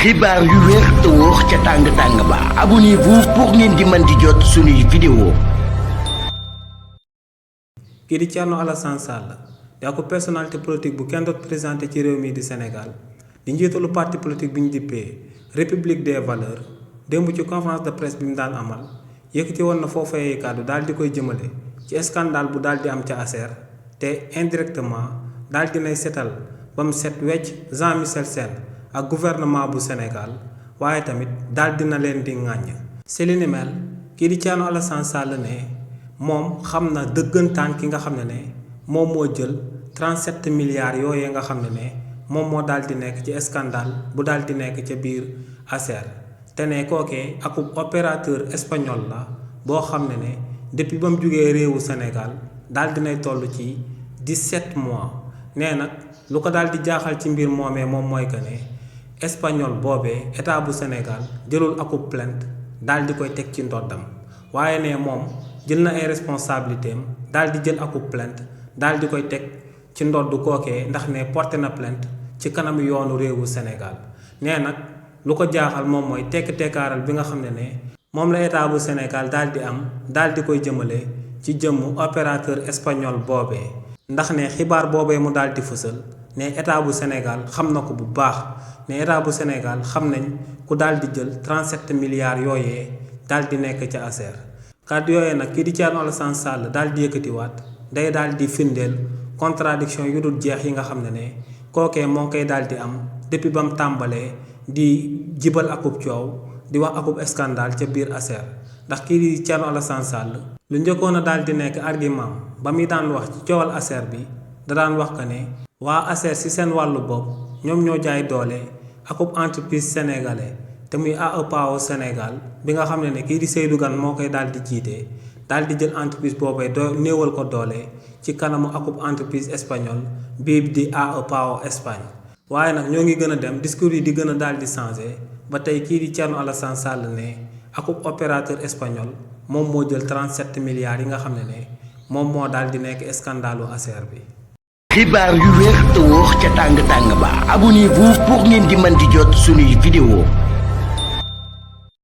xibaar yu wér te wóor ca tàng ba abonnez-vous pour ngeen di mën di jot suñuy vidéo. kii di Thierno Alassane Sall di ak personnalité politique bu kenn doot présenté ci réew mi di Sénégal di njiitalu parti politique bi ñu dippee République des Valeurs démb ci conférence de presse bi mu daan amal yëkkati woon na foofee kàddu daal di koy jëmale ci scandale bu daal di am ca ASER te indirectement daal di nay setal ba mu set wecc Jean Michel Sène ak gouvernement bu Sénégal waaye tamit daal dina leen di ŋàññ. si li ni mel kii di Thierno Alassane Sall ne moom xam na dëggantaan ki nga xam ne moom moo jël 37 milliards yooyee nga xam ne moom moo daal di nekk ci scandale bu daal di nekk ca biir ASER te ne kookee akub opérateur espagnol la boo xam ne depuis ba mu jugee réewu Sénégal daal dinay toll ci 17 mois nee nag lu ko daal di jaaxal ci mbir moomee moom mooy que ne espagnol boobee état bu Sénégal jëlul akub plainte daal di koy teg ci ndoddam waaye ne moom jël na ay responsabilité am daal di jël akub plainte daal di koy teg ci ndodd kookee ndax ne porté na plainte ci kanam yoonu réewu Sénégal nee nag lu ko jaaxal moom mooy tekk-tekkaaral bi nga xam ne moom la état bu Sénégal daal di am daal di koy jëmale ci jëmmu opérateur espagnol boobee ndax ne xibaar boobee mu daal di fësal ne état bu Sénégal xam na ko bu baax ne état bu Sénégal xam nañ ku daal di jël 37 milliards yooyee daal di nekk ca ASER kàddu yooyee nag kii di Thierno Alassane Sall daal di yëkkatiwaat day daal di firndeel contradiction yu dul jeex yi nga xam ne kookee moo koy daal di am depuis ba mu tàmbalee di jibal akub coow di wax akub scandale ca biir ASER ndax kii di Thierno Alassane Sall lu njëkkoon a daal di nekk argument ba muy daan wax ci coowal ASER bi da daan wax que ne waa ASER ci seen wàllu bopp ñoom ñoo jaay doole akub entreprise sénégalais te muy AEPAO Sénégal bi nga xam ne kii di Seydou Gane moo koy daal di jiite daal di jël entreprise boobee néewal ko doole ci kanamu akub entreprise espagnol bii di AEPAO Espagne waaye nag ñoo ngi gën a dem discours yi di gën a daal di changé ba tey kii di Thierno Alassane Sall ne akub opérateur espagnol moom moo jël 37 milliards yi nga xam ne moom moo daal di nekk scandalu ASER bi. xibaar yu wér te wóor ca tàng ba abonnez-vous pour ngeen di mën di jot suñuy vidéo.